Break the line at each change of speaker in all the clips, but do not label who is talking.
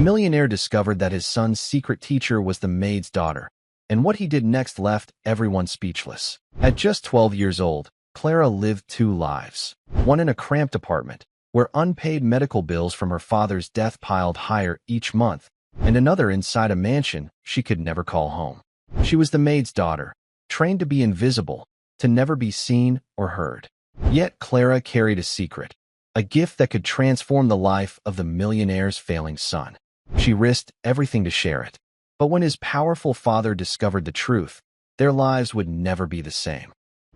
millionaire discovered that his son's secret teacher was the maid's daughter, and what he did next left everyone speechless. At just 12 years old, Clara lived two lives. One in a cramped apartment, where unpaid medical bills from her father's death piled higher each month, and another inside a mansion she could never call home. She was the maid's daughter, trained to be invisible, to never be seen or heard. Yet Clara carried a secret, a gift that could transform the life of the millionaire's failing son. She risked everything to share it. But when his powerful father discovered the truth, their lives would never be the same.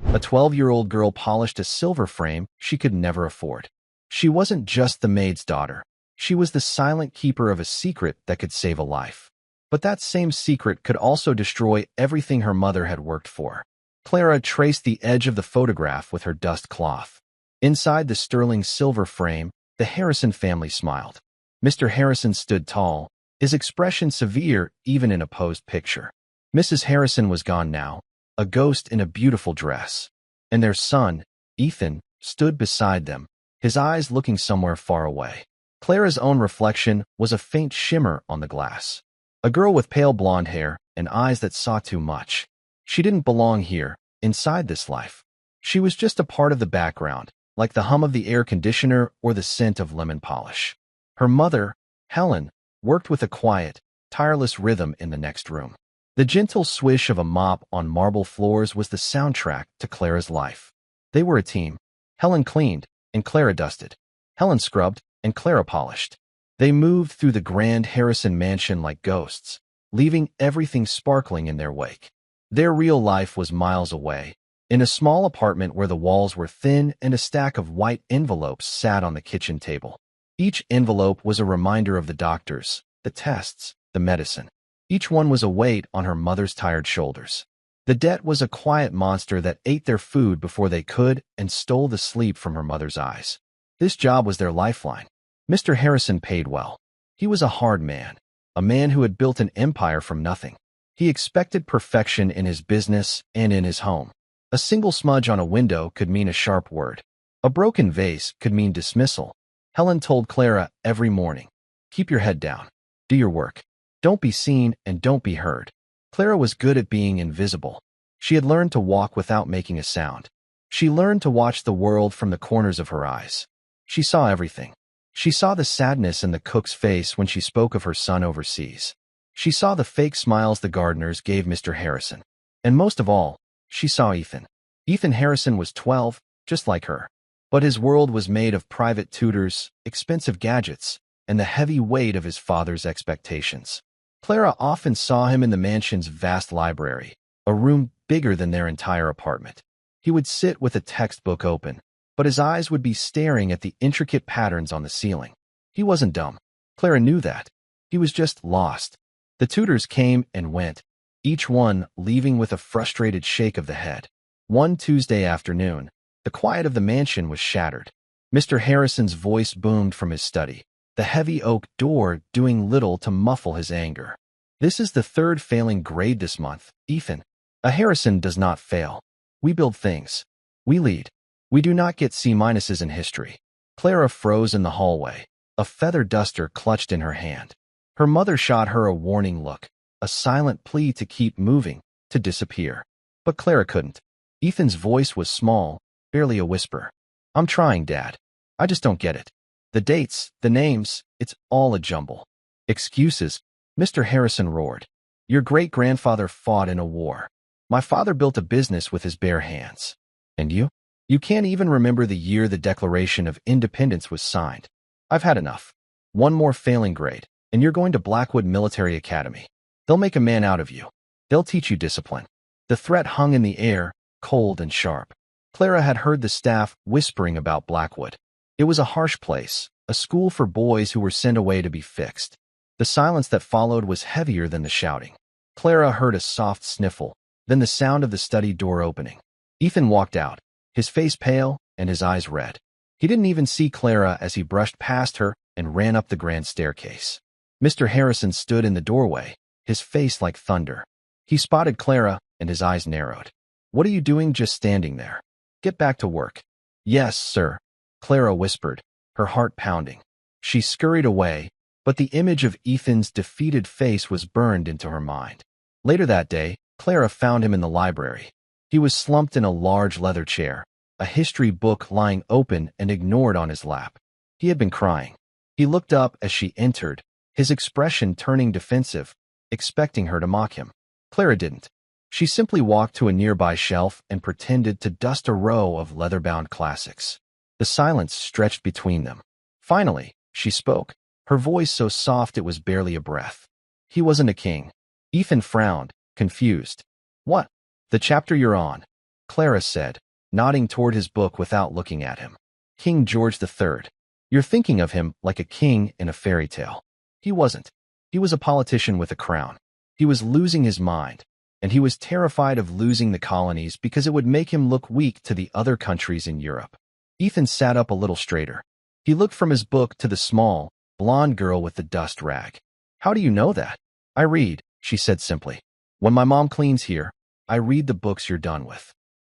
A 12-year-old girl polished a silver frame she could never afford. She wasn't just the maid's daughter. She was the silent keeper of a secret that could save a life. But that same secret could also destroy everything her mother had worked for. Clara traced the edge of the photograph with her dust cloth. Inside the sterling silver frame, the Harrison family smiled. Mr. Harrison stood tall, his expression severe even in a posed picture. Mrs. Harrison was gone now, a ghost in a beautiful dress. And their son, Ethan, stood beside them, his eyes looking somewhere far away. Clara's own reflection was a faint shimmer on the glass. A girl with pale blonde hair and eyes that saw too much. She didn't belong here, inside this life. She was just a part of the background, like the hum of the air conditioner or the scent of lemon polish. Her mother, Helen, worked with a quiet, tireless rhythm in the next room. The gentle swish of a mop on marble floors was the soundtrack to Clara's life. They were a team. Helen cleaned, and Clara dusted. Helen scrubbed, and Clara polished. They moved through the grand Harrison mansion like ghosts, leaving everything sparkling in their wake. Their real life was miles away, in a small apartment where the walls were thin and a stack of white envelopes sat on the kitchen table. Each envelope was a reminder of the doctors, the tests, the medicine. Each one was a weight on her mother's tired shoulders. The debt was a quiet monster that ate their food before they could and stole the sleep from her mother's eyes. This job was their lifeline. Mr. Harrison paid well. He was a hard man, a man who had built an empire from nothing. He expected perfection in his business and in his home. A single smudge on a window could mean a sharp word. A broken vase could mean dismissal. Helen told Clara every morning, "Keep your head down. Do your work. Don't be seen and don't be heard." Clara was good at being invisible. She had learned to walk without making a sound. She learned to watch the world from the corners of her eyes. She saw everything. She saw the sadness in the cook's face when she spoke of her son overseas. She saw the fake smiles the gardeners gave Mr. Harrison. And most of all, she saw Ethan. Ethan Harrison was 12, just like her. But his world was made of private tutors, expensive gadgets, and the heavy weight of his father's expectations. Clara often saw him in the mansion's vast library, a room bigger than their entire apartment. He would sit with a textbook open, but his eyes would be staring at the intricate patterns on the ceiling. He wasn't dumb. Clara knew that. He was just lost. The tutors came and went, each one leaving with a frustrated shake of the head. One Tuesday afternoon, the quiet of the mansion was shattered. Mr. Harrison's voice boomed from his study, the heavy oak door doing little to muffle his anger. "This is the third failing grade this month, Ethan. A Harrison does not fail. We build things. We lead. We do not get C-minuses in history." Clara froze in the hallway, a feather duster clutched in her hand. Her mother shot her a warning look, a silent plea to keep moving, to disappear. But Clara couldn't. Ethan's voice was small, barely a whisper. "I'm trying, Dad. I just don't get it. The dates, the names, it's all a jumble." "Excuses," Mr. Harrison roared. "Your great-grandfather fought in a war. My father built a business with his bare hands. And you? You can't even remember the year the Declaration of Independence was signed. I've had enough. One more failing grade, and you're going to Blackwood Military Academy. They'll make a man out of you. They'll teach you discipline." The threat hung in the air, cold and sharp. Clara had heard the staff whispering about Blackwood. It was a harsh place, a school for boys who were sent away to be fixed. The silence that followed was heavier than the shouting. Clara heard a soft sniffle, then the sound of the study door opening. Ethan walked out, his face pale and his eyes red. He didn't even see Clara as he brushed past her and ran up the grand staircase. Mr. Harrison stood in the doorway, his face like thunder. He spotted Clara, and his eyes narrowed. "What are you doing just standing there? Get back to work." "Yes, sir," Clara whispered, her heart pounding. She scurried away, but the image of Ethan's defeated face was burned into her mind. Later that day, Clara found him in the library. He was slumped in a large leather chair, a history book lying open and ignored on his lap. He had been crying. He looked up as she entered, his expression turning defensive, expecting her to mock him. Clara didn't. She simply walked to a nearby shelf and pretended to dust a row of leather-bound classics. The silence stretched between them. Finally, she spoke, her voice so soft it was barely a breath. He wasn't a king. Ethan frowned, confused. What? The chapter you're on, Clara said, nodding toward his book without looking at him. King George III. You're thinking of him like a king in a fairy tale. He wasn't. He was a politician with a crown. He was losing his mind, and he was terrified of losing the colonies because it would make him look weak to the other countries in Europe. Ethan sat up a little straighter. He looked from his book to the small, blonde girl with the dust rag. How do you know that? I read, she said simply. When my mom cleans here, I read the books you're done with.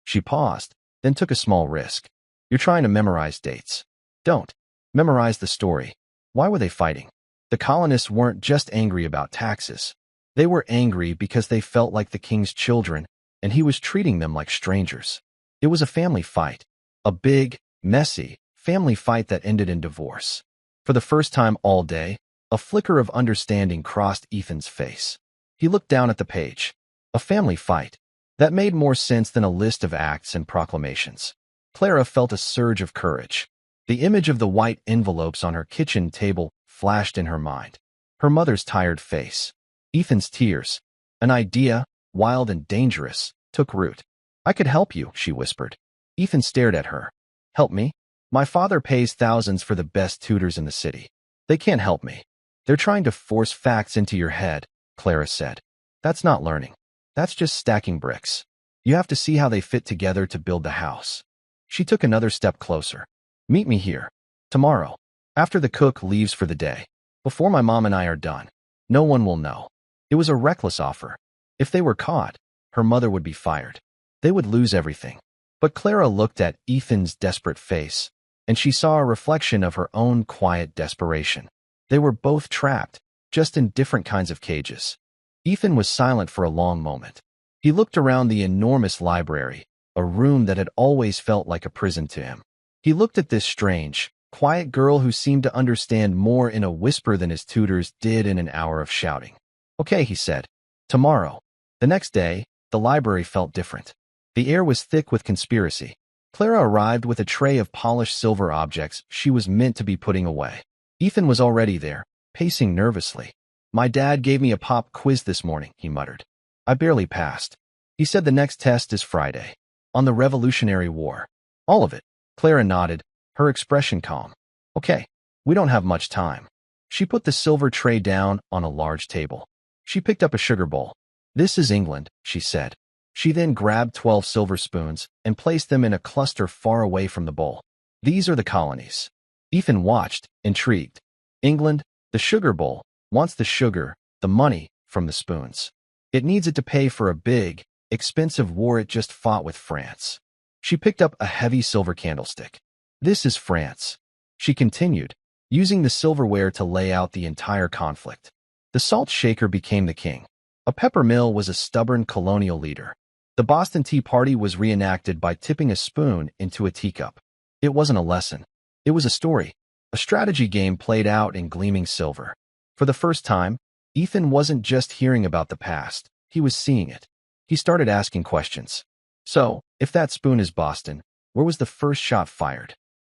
She paused, then took a small risk. You're trying to memorize dates. Don't. Memorize the story. Why were they fighting? The colonists weren't just angry about taxes. They were angry because they felt like the king's children, and he was treating them like strangers. It was a family fight. A big, messy, family fight that ended in divorce. For the first time all day, a flicker of understanding crossed Ethan's face. He looked down at the page. A family fight. That made more sense than a list of acts and proclamations. Clara felt a surge of courage. The image of the white envelopes on her kitchen table flashed in her mind. Her mother's tired face. Ethan's tears. An idea, wild and dangerous, took root. I could help you, she whispered. Ethan stared at her. Help me? My father pays thousands for the best tutors in the city. They can't help me. They're trying to force facts into your head, Clara said. That's not learning. That's just stacking bricks. You have to see how they fit together to build the house. She took another step closer. Meet me here. Tomorrow. After the cook leaves for the day. Before my mom and I are done. No one will know. It was a reckless offer. If they were caught, her mother would be fired. They would lose everything. But Clara looked at Ethan's desperate face, and she saw a reflection of her own quiet desperation. They were both trapped, just in different kinds of cages. Ethan was silent for a long moment. He looked around the enormous library, a room that had always felt like a prison to him. He looked at this strange, quiet girl who seemed to understand more in a whisper than his tutors did in an hour of shouting. Okay, he said. Tomorrow. The next day, the library felt different. The air was thick with conspiracy. Clara arrived with a tray of polished silver objects she was meant to be putting away. Ethan was already there, pacing nervously. My dad gave me a pop quiz this morning, he muttered. I barely passed. He said the next test is Friday. On the Revolutionary War. All of it. Clara nodded, her expression calm. Okay, we don't have much time. She put the silver tray down on a large table. She picked up a sugar bowl. This is England, she said. She then grabbed 12 silver spoons and placed them in a cluster far away from the bowl. These are the colonies. Ethan watched, intrigued. England, the sugar bowl, wants the sugar, the money, from the spoons. It needs it to pay for a big, expensive war it just fought with France. She picked up a heavy silver candlestick. This is France. She continued, using the silverware to lay out the entire conflict. The salt shaker became the king. A pepper mill was a stubborn colonial leader. The Boston Tea Party was reenacted by tipping a spoon into a teacup. It wasn't a lesson. It was a story, a strategy game played out in gleaming silver. For the first time, Ethan wasn't just hearing about the past, he was seeing it. He started asking questions. So, if that spoon is Boston, where was the first shot fired?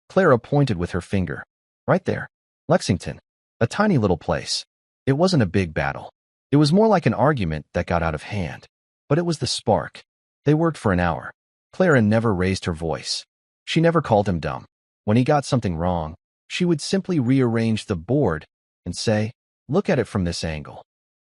Clara pointed with her finger. Right there. Lexington. A tiny little place. It wasn't a big battle. It was more like an argument that got out of hand. But it was the spark. They worked for an hour. Clara never raised her voice. She never called him dumb. When he got something wrong, she would simply rearrange the board and say, look at it from this angle.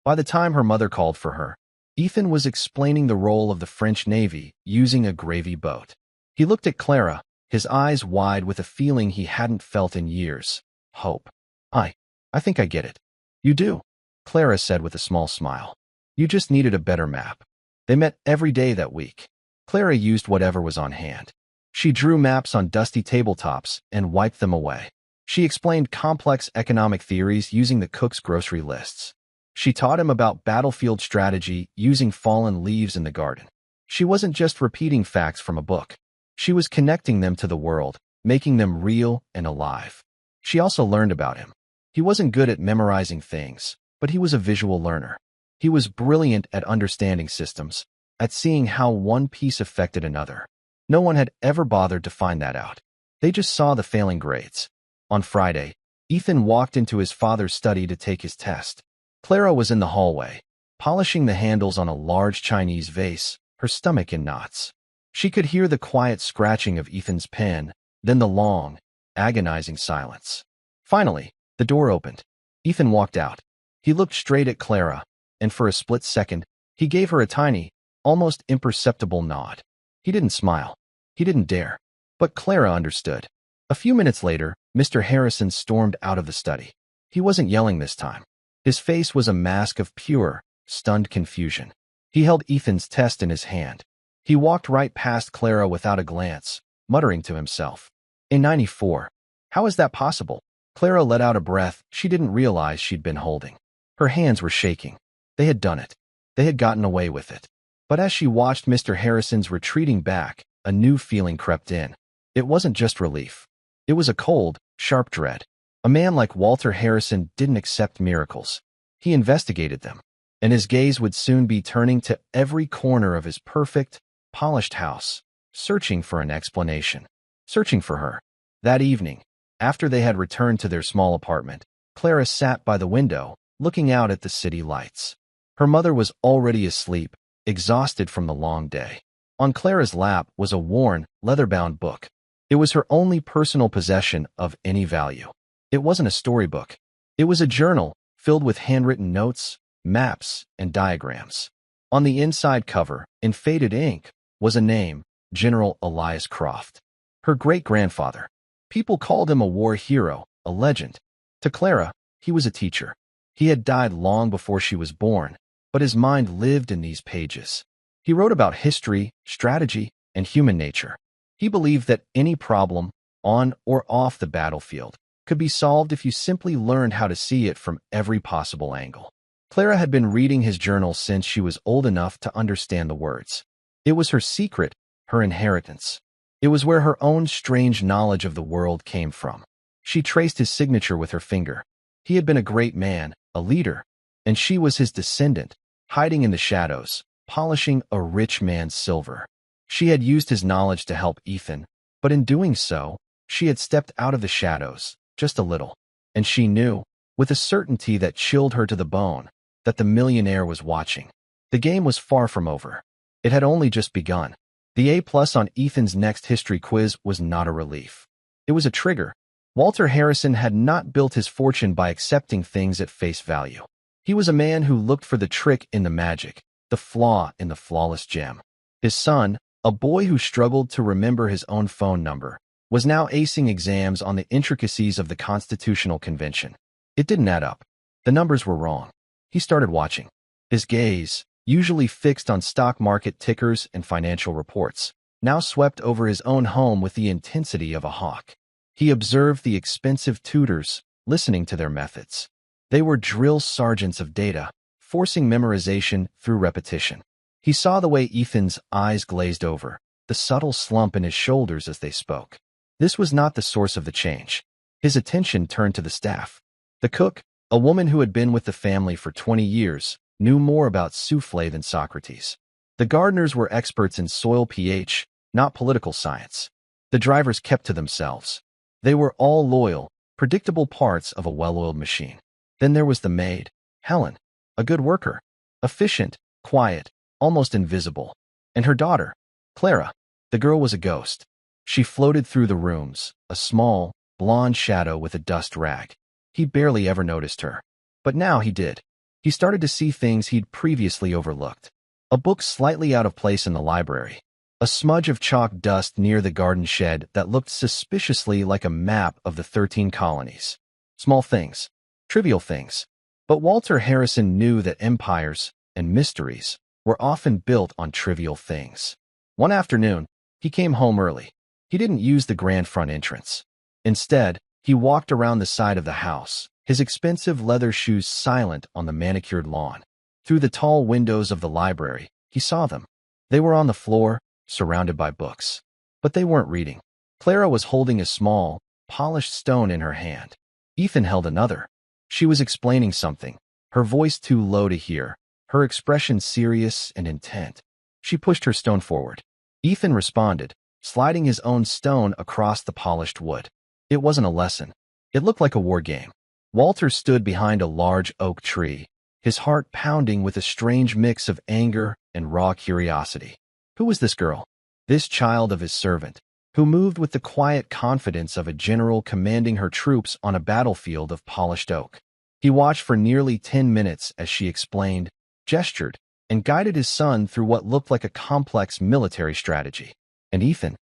By the time her mother called for her, Ethan was explaining the role of the French Navy using a gravy boat. He looked at Clara, his eyes wide with a feeling he hadn't felt in years. Hope. I think I get it. You do, Clara said with a small smile. You just needed a better map. They met every day that week. Clara used whatever was on hand. She drew maps on dusty tabletops and wiped them away. She explained complex economic theories using the cook's grocery lists. She taught him about battlefield strategy using fallen leaves in the garden. She wasn't just repeating facts from a book. She was connecting them to the world, making them real and alive. She also learned about him. He wasn't good at memorizing things, but he was a visual learner. He was brilliant at understanding systems, at seeing how one piece affected another. No one had ever bothered to find that out. They just saw the failing grades. On Friday, Ethan walked into his father's study to take his test. Clara was in the hallway, polishing the handles on a large Chinese vase, her stomach in knots. She could hear the quiet scratching of Ethan's pen, then the long, agonizing silence. Finally, the door opened. Ethan walked out. He looked straight at Clara, and for a split second, he gave her a tiny, almost imperceptible nod. He didn't smile. He didn't dare. But Clara understood. A few minutes later, Mr. Harrison stormed out of the study. He wasn't yelling this time. His face was a mask of pure, stunned confusion. He held Ethan's test in his hand. He walked right past Clara without a glance, muttering to himself. A 94. How is that possible? Clara let out a breath she didn't realize she'd been holding. Her hands were shaking. They had done it. They had gotten away with it. But as she watched Mr. Harrison's retreating back, a new feeling crept in. It wasn't just relief. It was a cold, sharp dread. A man like Walter Harrison didn't accept miracles. He investigated them, and his gaze would soon be turning to every corner of his perfect, polished house, searching for an explanation, searching for her. That evening, after they had returned to their small apartment, Clara sat by the window, looking out at the city lights. Her mother was already asleep, exhausted from the long day. On Clara's lap was a worn, leather-bound book. It was her only personal possession of any value. It wasn't a storybook. It was a journal filled with handwritten notes, maps, and diagrams. On the inside cover, in faded ink, was a name, General Elias Croft. Her great-grandfather. People called him a war hero, a legend. To Clara, he was a teacher. He had died long before she was born, but his mind lived in these pages. He wrote about history, strategy, and human nature. He believed that any problem, on or off the battlefield, could be solved if you simply learned how to see it from every possible angle. Clara had been reading his journal since she was old enough to understand the words. It was her secret, her inheritance. It was where her own strange knowledge of the world came from. She traced his signature with her finger. He had been a great man, a leader, and she was his descendant, hiding in the shadows, polishing a rich man's silver. She had used his knowledge to help Ethan, but in doing so, she had stepped out of the shadows, just a little. And she knew, with a certainty that chilled her to the bone, that the millionaire was watching. The game was far from over. It had only just begun. The A+ on Ethan's next history quiz was not a relief. It was a trigger. Walter Harrison had not built his fortune by accepting things at face value. He was a man who looked for the trick in the magic, the flaw in the flawless gem. His son, a boy who struggled to remember his own phone number, was now acing exams on the intricacies of the Constitutional Convention. It didn't add up. The numbers were wrong. He started watching. His gaze, usually fixed on stock market tickers and financial reports, now swept over his own home with the intensity of a hawk. He observed the expensive tutors, listening to their methods. They were drill sergeants of data, forcing memorization through repetition. He saw the way Ethan's eyes glazed over, the subtle slump in his shoulders as they spoke. This was not the source of the change. His attention turned to the staff. The cook, a woman who had been with the family for 20 years, knew more about souffle than Socrates. The gardeners were experts in soil pH, not political science. The drivers kept to themselves. They were all loyal, predictable parts of a well-oiled machine. Then there was the maid, Helen, a good worker, efficient, quiet, almost invisible. And her daughter, Clara. The girl was a ghost. She floated through the rooms, a small, blonde shadow with a dust rag. He barely ever noticed her. But now he did. He started to see things he'd previously overlooked. A book slightly out of place in the library. A smudge of chalk dust near the garden shed that looked suspiciously like a map of the 13 colonies. Small things. Trivial things. But Walter Harrison knew that empires and mysteries were often built on trivial things. One afternoon, he came home early. He didn't use the grand front entrance. Instead, He walked around the side of the house, his expensive leather shoes silent on the manicured lawn. Through the tall windows of the library, he saw them. They were on the floor, surrounded by books. But they weren't reading. Clara was holding a small, polished stone in her hand. Ethan held another. She was explaining something, her voice too low to hear, her expression serious and intent. She pushed her stone forward. Ethan responded, sliding his own stone across the polished wood. It wasn't a lesson. It looked like a war game. Walter stood behind a large oak tree, his heart pounding with a strange mix of anger and raw curiosity. Who was this girl? This child of his servant, who moved with the quiet confidence of a general commanding her troops on a battlefield of polished oak. He watched for nearly 10 minutes as she explained, gestured, and guided his son through what looked like a complex military strategy. And Ethan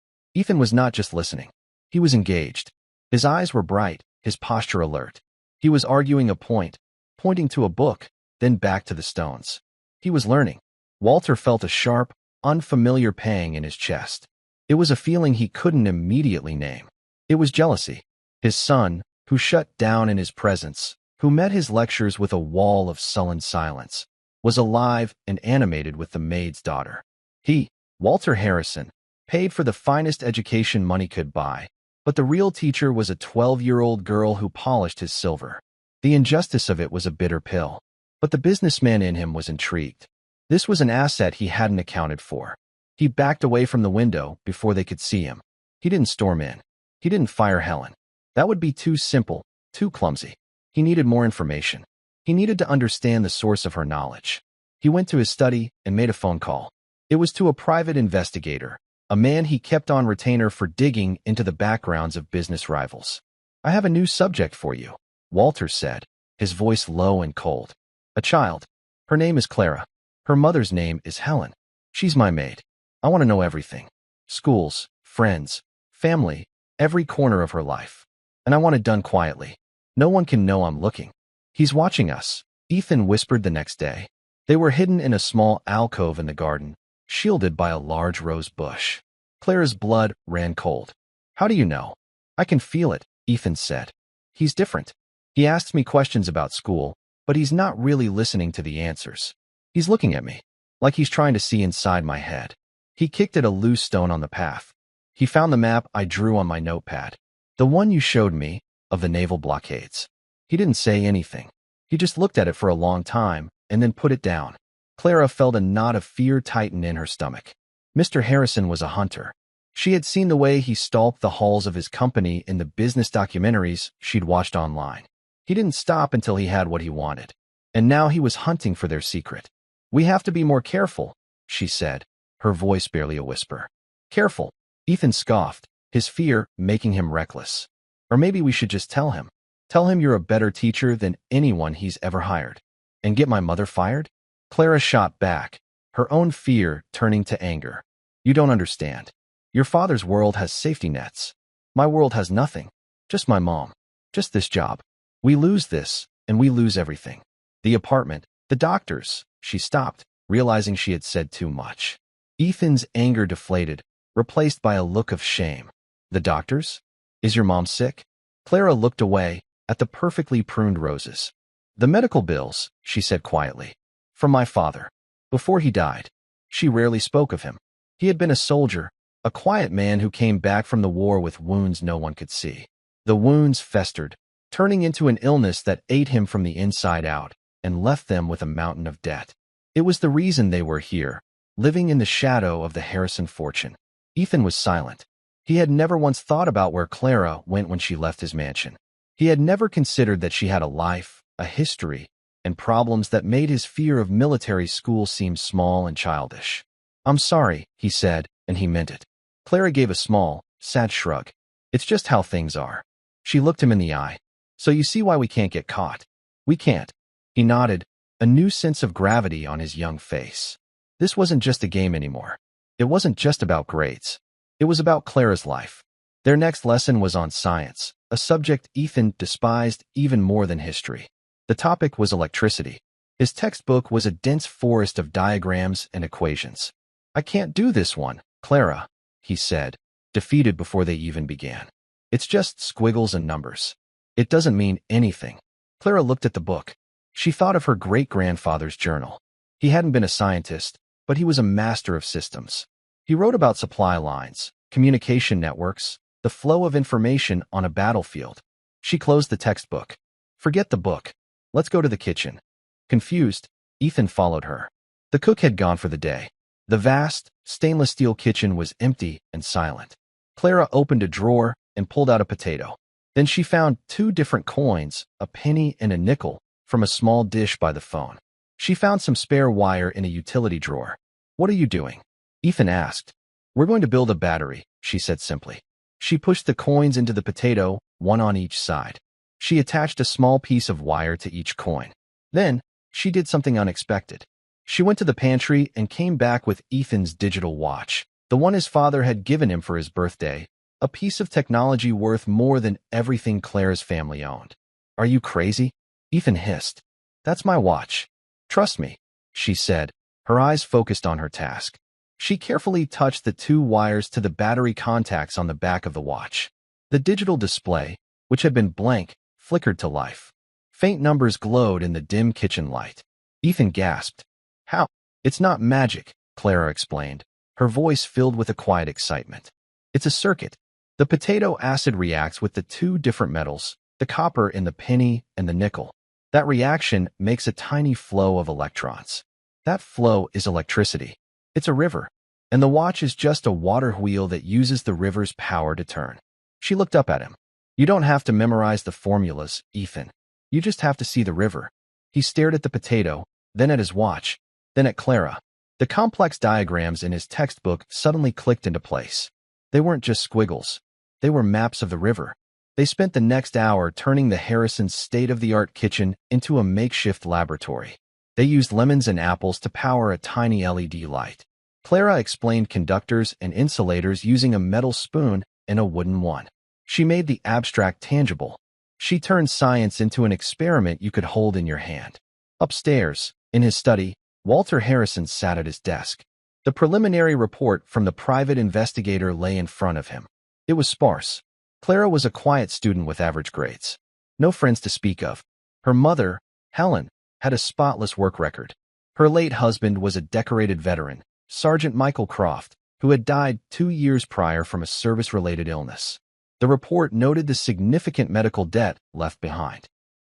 was not just listening. He was engaged. His eyes were bright, his posture alert. He was arguing a point, pointing to a book, then back to the stones. He was learning. Walter felt a sharp, unfamiliar pang in his chest. It was a feeling he couldn't immediately name. It was jealousy. His son, who shut down in his presence, who met his lectures with a wall of sullen silence, was alive and animated with the maid's daughter. He, Walter Harrison, paid for the finest education money could buy, but the real teacher was a 12-year-old girl who polished his silver. The injustice of it was a bitter pill, but the businessman in him was intrigued. This was an asset he hadn't accounted for. He backed away from the window before they could see him. He didn't storm in. He didn't fire Helen. That would be too simple, too clumsy. He needed more information. He needed to understand the source of her knowledge. He went to his study and made a phone call. It was to a private investigator, a man he kept on retainer for digging into the backgrounds of business rivals. "I have a new subject for you," Walter said, his voice low and cold. "A child. Her name is Clara. Her mother's name is Helen. She's my maid. I want to know everything. Schools, friends, family, every corner of her life. And I want it done quietly. No one can know I'm looking." "He's watching us," Ethan whispered the next day. They were hidden in a small alcove in the garden, shielded by a large rose bush. Clara's blood ran cold. "How do you know?" "I can feel it," Ethan said. "He's different. He asks me questions about school, but he's not really listening to the answers. He's looking at me, like he's trying to see inside my head." He kicked at a loose stone on the path. He found the map I drew on my notepad. "The one you showed me, of the naval blockades." He didn't say anything. He just looked at it for a long time and then put it down. Clara felt a knot of fear tighten in her stomach. Mr. Harrison was a hunter. She had seen the way he stalked the halls of his company in the business documentaries she'd watched online. He didn't stop until he had what he wanted. And now he was hunting for their secret. "We have to be more careful," she said, her voice barely a whisper. "Careful," Ethan scoffed, his fear making him reckless. "Or maybe we should just tell him. Tell him you're a better teacher than anyone he's ever hired. And get my mother fired?" Clara shot back, her own fear turning to anger. "You don't understand. Your father's world has safety nets. My world has nothing. Just my mom. Just this job. We lose this, and we lose everything. The apartment, the doctors." She stopped, realizing she had said too much. Ethan's anger deflated, replaced by a look of shame. "The doctors? Is your mom sick?" Clara looked away at the perfectly pruned roses. "The medical bills," she said quietly. "From my father. Before he died." She rarely spoke of him. He had been a soldier, a quiet man who came back from the war with wounds no one could see. The wounds festered, turning into an illness that ate him from the inside out and left them with a mountain of debt. It was the reason they were here, living in the shadow of the Harrison fortune. Ethan was silent. He had never once thought about where Clara went when she left his mansion. He had never considered that she had a life, a history, and problems that made his fear of military school seem small and childish. "I'm sorry," he said, and he meant it. Clara gave a small, sad shrug. "It's just how things are." She looked him in the eye. "So you see why we can't get caught." "We can't." He nodded, a new sense of gravity on his young face. This wasn't just a game anymore. It wasn't just about grades. It was about Clara's life. Their next lesson was on science, a subject Ethan despised even more than history. The topic was electricity. His textbook was a dense forest of diagrams and equations. "I can't do this one, Clara," he said, defeated before they even began. It's just squiggles and numbers. It doesn't mean anything. Clara looked at the book. She thought of her great-grandfather's journal. He hadn't been a scientist, but he was a master of systems. He wrote about supply lines, communication networks, the flow of information on a battlefield. She closed the textbook. Forget the book. Let's go to the kitchen. Confused, Ethan followed her. The cook had gone for the day. The vast, stainless steel kitchen was empty and silent. Clara opened a drawer and pulled out a potato. Then she found 2 different coins, a penny and a nickel, from a small dish by the phone. She found some spare wire in a utility drawer. "What are you doing?" Ethan asked. "We're going to build a battery," she said simply. She pushed the coins into the potato, one on each side. She attached a small piece of wire to each coin. Then, she did something unexpected. She went to the pantry and came back with Ethan's digital watch, the one his father had given him for his birthday, a piece of technology worth more than everything Clara's family owned. "Are you crazy?" Ethan hissed. "That's my watch. Trust me," she said, her eyes focused on her task. She carefully touched the 2 wires to the battery contacts on the back of the watch. The digital display, which had been blank, flickered to life. Faint numbers glowed in the dim kitchen light. Ethan gasped. "How?" "It's not magic," Clara explained, her voice filled with a quiet excitement. "It's a circuit. The potato acid reacts with the 2 different metals, the copper in the penny and the nickel. That reaction makes a tiny flow of electrons. That flow is electricity. It's a river. And the watch is just a water wheel that uses the river's power to turn." She looked up at him. "You don't have to memorize the formulas, Ethan. You just have to see the river." He stared at the potato, then at his watch, then at Clara. The complex diagrams in his textbook suddenly clicked into place. They weren't just squiggles. They were maps of the river. They spent the next hour turning the Harrisons' state-of-the-art kitchen into a makeshift laboratory. They used lemons and apples to power a tiny LED light. Clara explained conductors and insulators using a metal spoon and a wooden one. She made the abstract tangible. She turned science into an experiment you could hold in your hand. Upstairs, in his study, Walter Harrison sat at his desk. The preliminary report from the private investigator lay in front of him. It was sparse. Clara was a quiet student with average grades. No friends to speak of. Her mother, Helen, had a spotless work record. Her late husband was a decorated veteran, Sergeant Michael Croft, who had died 2 years prior from a service-related illness. The report noted the significant medical debt left behind.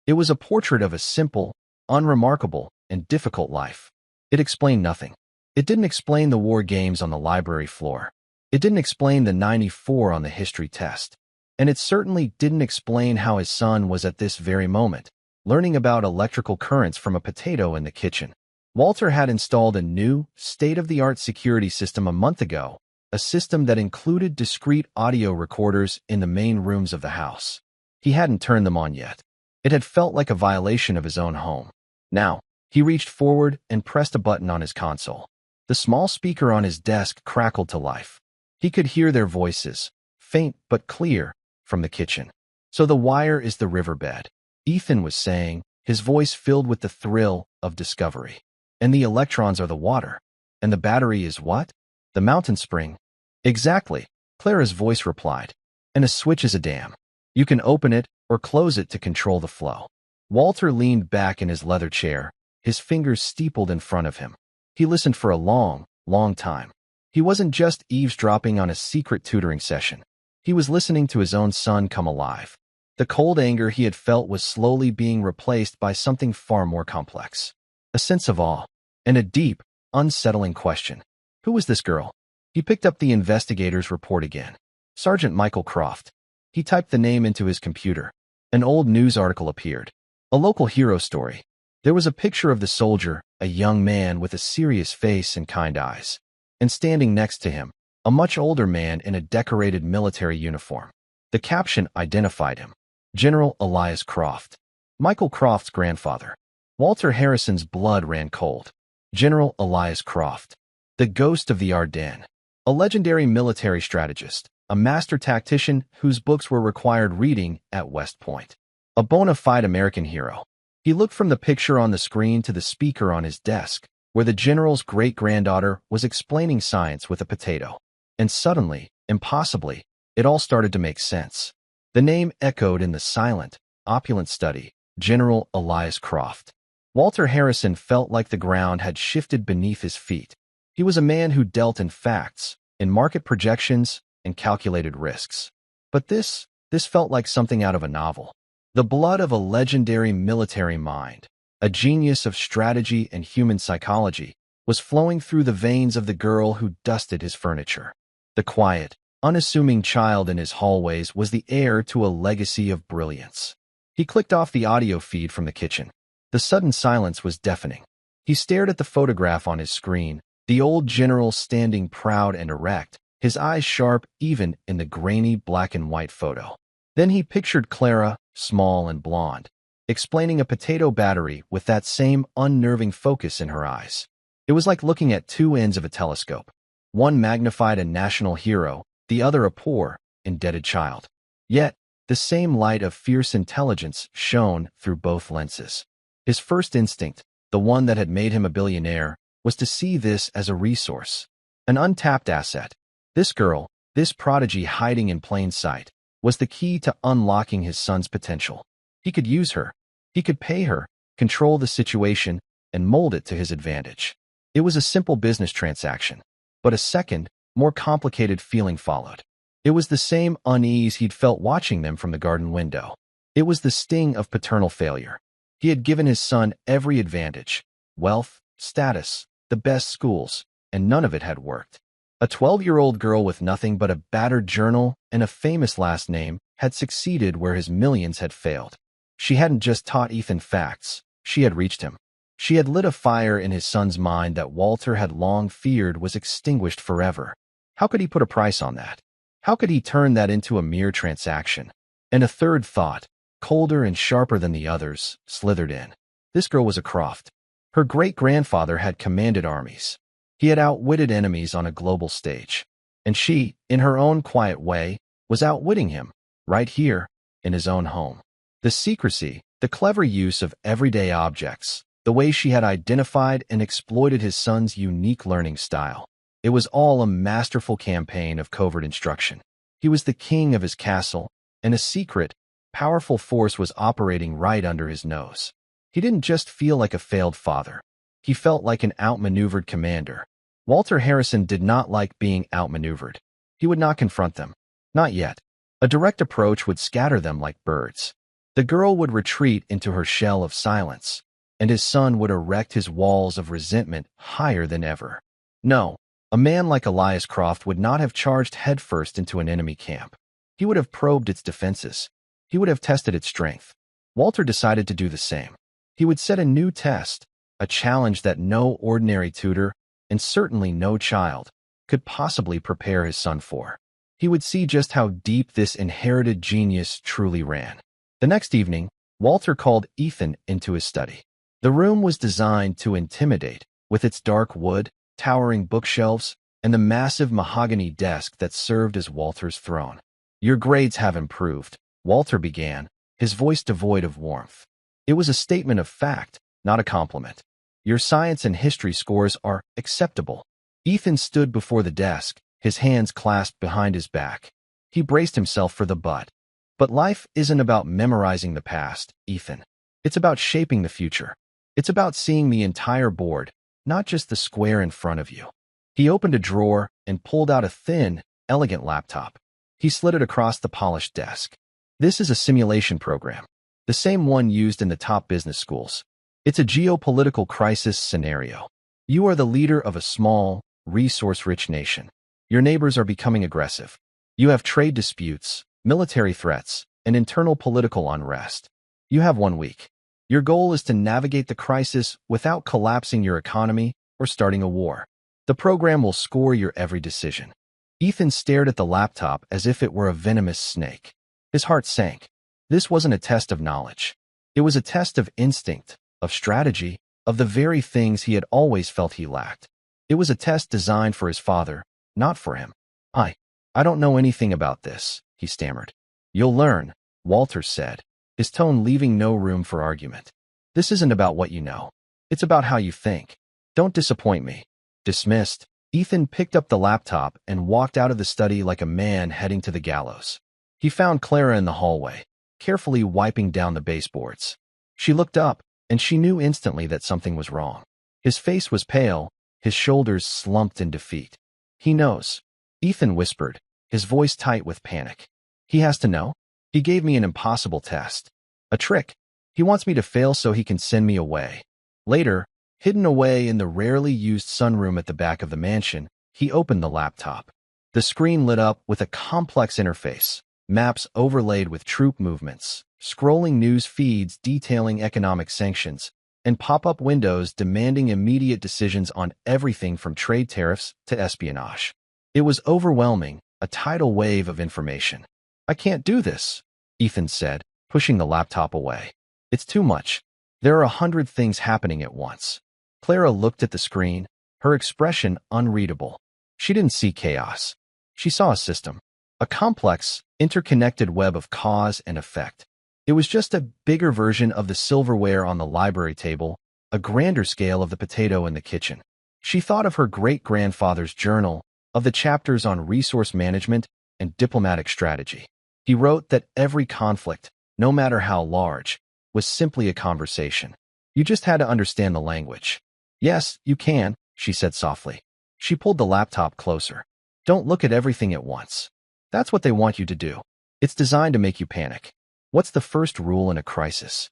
It was a portrait of a simple, unremarkable, and difficult life. It explained nothing. It didn't explain the war games on the library floor. It didn't explain the 94 on the history test. And it certainly didn't explain how his son was at this very moment, learning about electrical currents from a potato in the kitchen. Walter had installed a new, state-of-the-art security system a month ago, a system that included discrete audio recorders in the main rooms of the house. He hadn't turned them on yet. It had felt like a violation of his own home. Now, he reached forward and pressed a button on his console. The small speaker on his desk crackled to life. He could hear their voices, faint but clear, from the kitchen. "So the wire is the riverbed," Ethan was saying, his voice filled with the thrill of discovery. "And the electrons are the water. And the battery is what? The mountain spring." "Exactly," Clara's voice replied. "And a switch is a dam. You can open it or close it to control the flow." Walter leaned back in his leather chair, his fingers steepled in front of him. He listened for a long, long time. He wasn't just eavesdropping on a secret tutoring session. He was listening to his own son come alive. The cold anger he had felt was slowly being replaced by something far more complex. A sense of awe, and a deep, unsettling question. Who was this girl? He picked up the investigator's report again. Sergeant Michael Croft. He typed the name into his computer. An old news article appeared. A local hero story. There was a picture of the soldier, a young man with a serious face and kind eyes. And standing next to him, a much older man in a decorated military uniform. The caption identified him. General Elias Croft. Michael Croft's grandfather. Walter Harrison's blood ran cold. General Elias Croft. The ghost of the Ardennes. A legendary military strategist, a master tactician whose books were required reading at West Point. A bona fide American hero. He looked from the picture on the screen to the speaker on his desk, where the general's great-granddaughter was explaining science with a potato. And suddenly, impossibly, it all started to make sense. The name echoed in the silent, opulent study, General Elias Croft. Walter Harrison felt like the ground had shifted beneath his feet. He was a man who dealt in facts, in market projections, and calculated risks. But this felt like something out of a novel. The blood of a legendary military mind, a genius of strategy and human psychology, was flowing through the veins of the girl who dusted his furniture. The quiet, unassuming child in his hallways was the heir to a legacy of brilliance. He clicked off the audio feed from the kitchen. The sudden silence was deafening. He stared at the photograph on his screen, the old general standing proud and erect, his eyes sharp even in the grainy black and white photo. Then he pictured Clara, small and blonde, explaining a potato battery with that same unnerving focus in her eyes. It was like looking at two ends of a telescope. One magnified a national hero, the other a poor, indebted child. Yet, the same light of fierce intelligence shone through both lenses. His first instinct, the one that had made him a billionaire, was to see this as a resource, an untapped asset. This girl, this prodigy hiding in plain sight, was the key to unlocking his son's potential. He could use her. He could pay her, control the situation, and mold it to his advantage. It was a simple business transaction. But a second, more complicated feeling followed. It was the same unease he'd felt watching them from the garden window. It was the sting of paternal failure. He had given his son every advantage, wealth, status, the best schools, and none of it had worked. A 12-year-old girl with nothing but a battered journal and a famous last name had succeeded where his millions had failed. She hadn't just taught Ethan facts, she had reached him. She had lit a fire in his son's mind that Walter had long feared was extinguished forever. How could he put a price on that? How could he turn that into a mere transaction? And a third thought, colder and sharper than the others, slithered in. This girl was a Croft. Her great-grandfather had commanded armies. He had outwitted enemies on a global stage. And she, in her own quiet way, was outwitting him, right here, in his own home. The secrecy, the clever use of everyday objects, the way she had identified and exploited his son's unique learning style. It was all a masterful campaign of covert instruction. He was the king of his castle, and a secret, powerful force was operating right under his nose. He didn't just feel like a failed father. He felt like an outmaneuvered commander. Walter Harrison did not like being outmaneuvered. He would not confront them. Not yet. A direct approach would scatter them like birds. The girl would retreat into her shell of silence, and his son would erect his walls of resentment higher than ever. No, a man like Elias Croft would not have charged headfirst into an enemy camp. He would have probed its defenses. He would have tested its strength. Walter decided to do the same. He would set a new test, a challenge that no ordinary tutor, and certainly no child, could possibly prepare his son for. He would see just how deep this inherited genius truly ran. The next evening, Walter called Ethan into his study. The room was designed to intimidate, with its dark wood, towering bookshelves, and the massive mahogany desk that served as Walter's throne. "Your grades have improved," Walter began, his voice devoid of warmth. It was a statement of fact, not a compliment. "Your science and history scores are acceptable." Ethan stood before the desk, his hands clasped behind his back. He braced himself for the butt. "But life isn't about memorizing the past, Ethan. It's about shaping the future. It's about seeing the entire board, not just the square in front of you." He opened a drawer and pulled out a thin, elegant laptop. He slid it across the polished desk. "This is a simulation program, the same one used in the top business schools. It's a geopolitical crisis scenario. You are the leader of a small, resource-rich nation. Your neighbors are becoming aggressive. You have trade disputes, military threats, and internal political unrest. You have 1 week. Your goal is to navigate the crisis without collapsing your economy or starting a war. The program will score your every decision." Ethan stared at the laptop as if it were a venomous snake. His heart sank. This wasn't a test of knowledge. It was a test of instinct, of strategy, of the very things he had always felt he lacked. It was a test designed for his father, not for him. I don't know anything about this," he stammered. "You'll learn," Walter said, his tone leaving no room for argument. "This isn't about what you know. It's about how you think. Don't disappoint me." Dismissed, Ethan picked up the laptop and walked out of the study like a man heading to the gallows. He found Clara in the hallway, carefully wiping down the baseboards. She looked up, and she knew instantly that something was wrong. His face was pale, his shoulders slumped in defeat. He knows. Ethan whispered, his voice tight with panic. He has to know? He gave me an impossible test. A trick. He wants me to fail so he can send me away. Later, hidden away in the rarely used sunroom at the back of the mansion, he opened the laptop. The screen lit up with a complex interface, maps overlaid with troop movements, scrolling news feeds detailing economic sanctions, and pop-up windows demanding immediate decisions on everything from trade tariffs to espionage. It was overwhelming, a tidal wave of information. I can't do this, Ethan said, pushing the laptop away. It's too much. There are 100 things happening at once. Clara looked at the screen, her expression unreadable. She didn't see chaos. She saw a system, a complex, interconnected web of cause and effect. It was just a bigger version of the silverware on the library table, a grander scale of the potato in the kitchen. She thought of her great-grandfather's journal, of the chapters on resource management and diplomatic strategy. He wrote that every conflict, no matter how large, was simply a conversation. You just had to understand the language. Yes, you can, she said softly. She pulled the laptop closer. Don't look at everything at once. That's what they want you to do. It's designed to make you panic. What's the first rule in a crisis?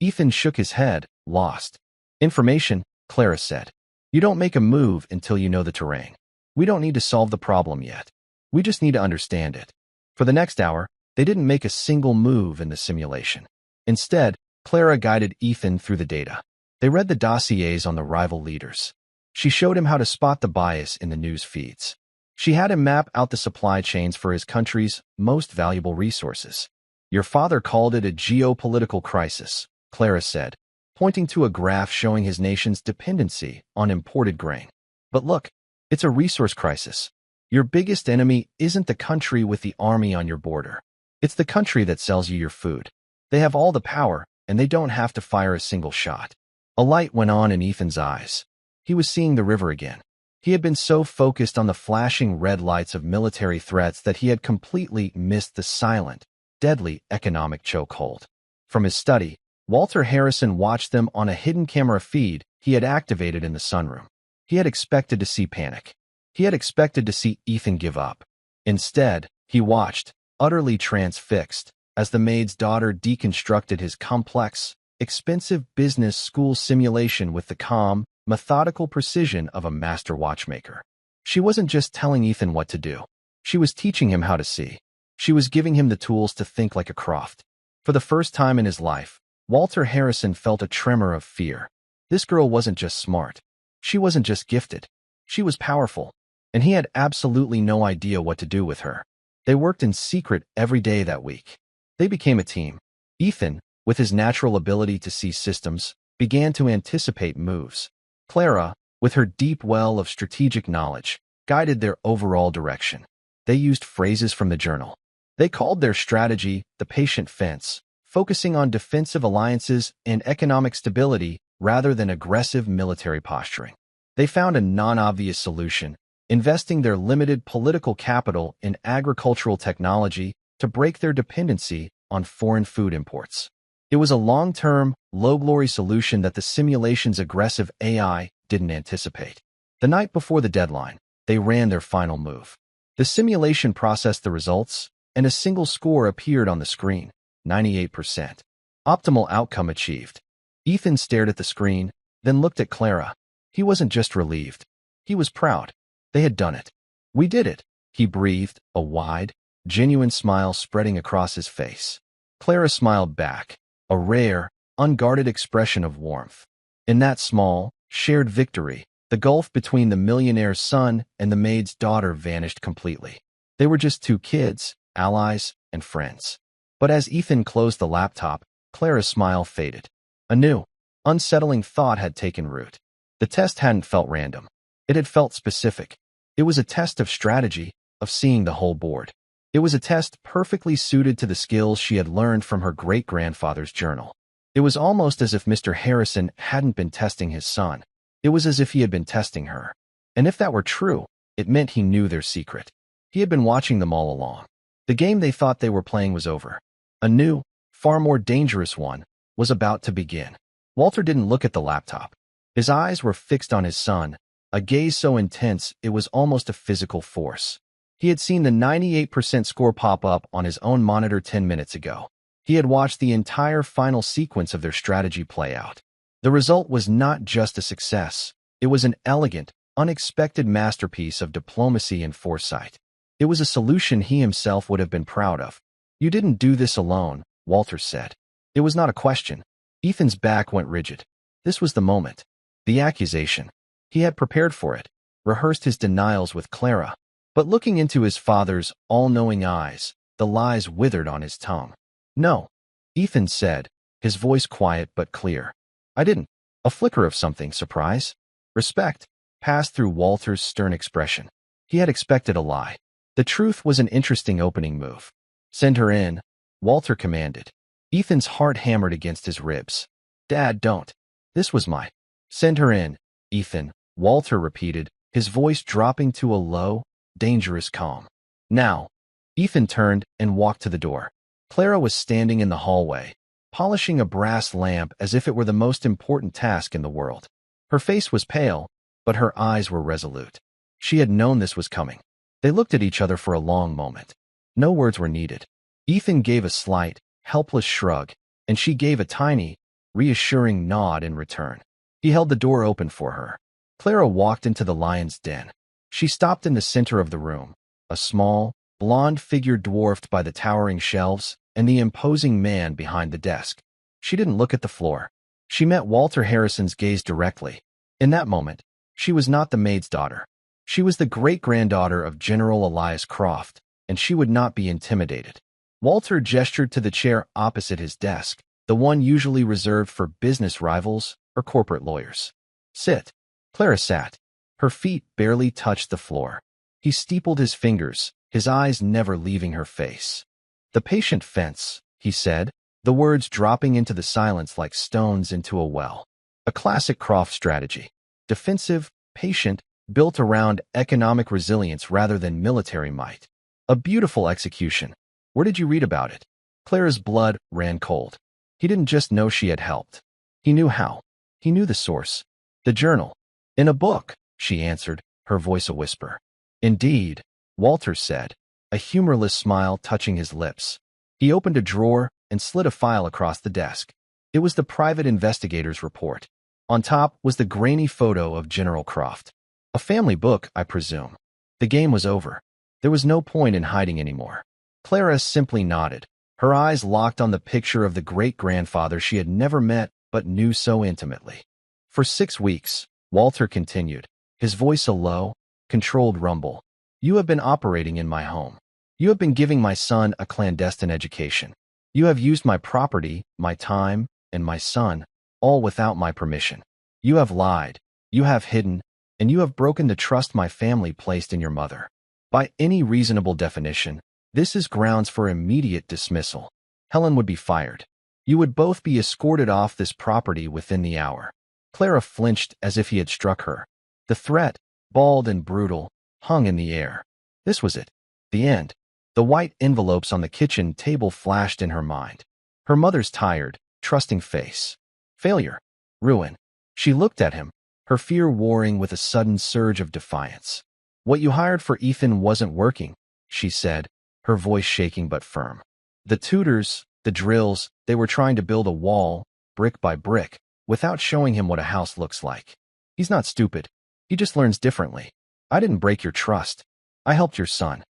Ethan shook his head, lost. Information, Clara said. You don't make a move until you know the terrain. We don't need to solve the problem yet. We just need to understand it. For the next hour, they didn't make a single move in the simulation. Instead, Clara guided Ethan through the data. They read the dossiers on the rival leaders. She showed him how to spot the bias in the news feeds. She had him map out the supply chains for his country's most valuable resources. Your father called it a geopolitical crisis, Clara said, pointing to a graph showing his nation's dependency on imported grain. But look, it's a resource crisis. Your biggest enemy isn't the country with the army on your border. It's the country that sells you your food. They have all the power, and they don't have to fire a single shot. A light went on in Ethan's eyes. He was seeing the river again. He had been so focused on the flashing red lights of military threats that he had completely missed the silent, deadly economic chokehold. From his study, Walter Harrison watched them on a hidden camera feed he had activated in the sunroom. He had expected to see panic. He had expected to see Ethan give up. Instead, he watched, utterly transfixed, as the maid's daughter deconstructed his complex, expensive business school simulation with the calm, methodical precision of a master watchmaker. She wasn't just telling Ethan what to do. She was teaching him how to see. She was giving him the tools to think like a Croft. For the first time in his life, Walter Harrison felt a tremor of fear. This girl wasn't just smart. She wasn't just gifted. She was powerful, and he had absolutely no idea what to do with her. They worked in secret every day that week. They became a team. Ethan, with his natural ability to see systems, began to anticipate moves. Clara, with her deep well of strategic knowledge, guided their overall direction. They used phrases from the journal. They called their strategy the patient fence, focusing on defensive alliances and economic stability rather than aggressive military posturing. They found a non-obvious solution, investing their limited political capital in agricultural technology to break their dependency on foreign food imports. It was a long-term, low-glory solution that the simulation's aggressive AI didn't anticipate. The night before the deadline, they ran their final move. The simulation processed the results, and a single score appeared on the screen, 98%. Optimal outcome achieved. Ethan stared at the screen, then looked at Clara. He wasn't just relieved. He was proud. They had done it. We did it, he breathed, a wide, genuine smile spreading across his face. Clara smiled back, a rare, unguarded expression of warmth. In that small, shared victory, the gulf between the millionaire's son and the maid's daughter vanished completely. They were just two kids, allies, and friends. But as Ethan closed the laptop, Clara's smile faded. A new, unsettling thought had taken root. The test hadn't felt random. It had felt specific. It was a test of strategy, of seeing the whole board. It was a test perfectly suited to the skills she had learned from her great-grandfather's journal. It was almost as if Mr. Harrison hadn't been testing his son. It was as if he had been testing her. And if that were true, it meant he knew their secret. He had been watching them all along. The game they thought they were playing was over. A new, far more dangerous one was about to begin. Walter didn't look at the laptop. His eyes were fixed on his son, a gaze so intense it was almost a physical force. He had seen the 98% score pop up on his own monitor 10 minutes ago. He had watched the entire final sequence of their strategy play out. The result was not just a success. It was an elegant, unexpected masterpiece of diplomacy and foresight. It was a solution he himself would have been proud of. "You didn't do this alone," Walter said. It was not a question. Ethan's back went rigid. This was the moment. The accusation. He had prepared for it, rehearsed his denials with Clara. But looking into his father's all-knowing eyes, the lies withered on his tongue. "No," Ethan said, his voice quiet but clear. "I didn't." A flicker of something, surprise, respect, passed through Walter's stern expression. He had expected a lie. The truth was an interesting opening move. "Send her in," Walter commanded. Ethan's heart hammered against his ribs. "Dad, don't." This was my. "Send her in, Ethan," Walter repeated, his voice dropping to a low, dangerous calm. "Now." Ethan turned and walked to the door. Clara was standing in the hallway, polishing a brass lamp as if it were the most important task in the world. Her face was pale, but her eyes were resolute. She had known this was coming. They looked at each other for a long moment. No words were needed. Ethan gave a slight, helpless shrug, and she gave a tiny, reassuring nod in return. He held the door open for her. Clara walked into the lion's den. She stopped in the center of the room, a small, blonde figure dwarfed by the towering shelves and the imposing man behind the desk. She didn't look at the floor. She met Walter Harrison's gaze directly. In that moment, she was not the maid's daughter. She was the great-granddaughter of General Elias Croft, and she would not be intimidated. Walter gestured to the chair opposite his desk, the one usually reserved for business rivals or corporate lawyers. "Sit." Clara sat. Her feet barely touched the floor. He steepled his fingers, his eyes never leaving her face. "The patient fence," he said, the words dropping into the silence like stones into a well. A classic Croft strategy. Defensive, patient, built around economic resilience rather than military might. A beautiful execution. Where did you read about it? Clara's blood ran cold. He didn't just know she had helped. He knew how. He knew the source. "The journal." "In a book," she answered, her voice a whisper. "Indeed," Walter said, a humorless smile touching his lips. He opened a drawer and slid a file across the desk. It was the private investigator's report. On top was the grainy photo of General Croft. "A family book, I presume." The game was over. There was no point in hiding anymore. Clara simply nodded, her eyes locked on the picture of the great-grandfather she had never met but knew so intimately. "For 6 weeks, Walter continued, his voice a low, controlled rumble. "You have been operating in my home. You have been giving my son a clandestine education. You have used my property, my time, and my son, all without my permission. You have lied, you have hidden, and you have broken the trust my family placed in your mother. By any reasonable definition, this is grounds for immediate dismissal. Helen would be fired. You would both be escorted off this property within the hour." Clara flinched as if he had struck her. The threat, bald and brutal, hung in the air. This was it. The end. The white envelopes on the kitchen table flashed in her mind. Her mother's tired, trusting face. Failure. Ruin. She looked at him, her fear warring with a sudden surge of defiance. "What you hired for Ethan wasn't working," she said, her voice shaking but firm. "The tutors, the drills, they were trying to build a wall, brick by brick, without showing him what a house looks like. He's not stupid. He just learns differently. I didn't break your trust. I helped your son."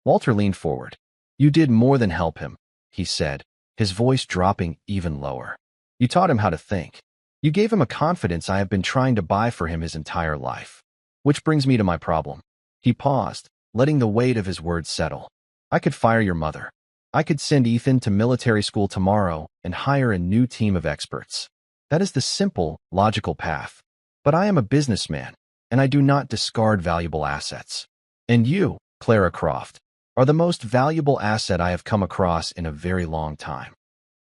Walter leaned forward. "You did more than help him," he said, his voice dropping even lower. "You taught him how to think. You gave him a confidence I have been trying to buy for him his entire life. Which brings me to my problem." He paused, letting the weight of his words settle. "I could fire your mother. I could send Ethan to military school tomorrow and hire a new team of experts. That is the simple, logical path. But I am a businessman, and I do not discard valuable assets. And you, Clara Croft, are the most valuable asset I have come across in a very long time."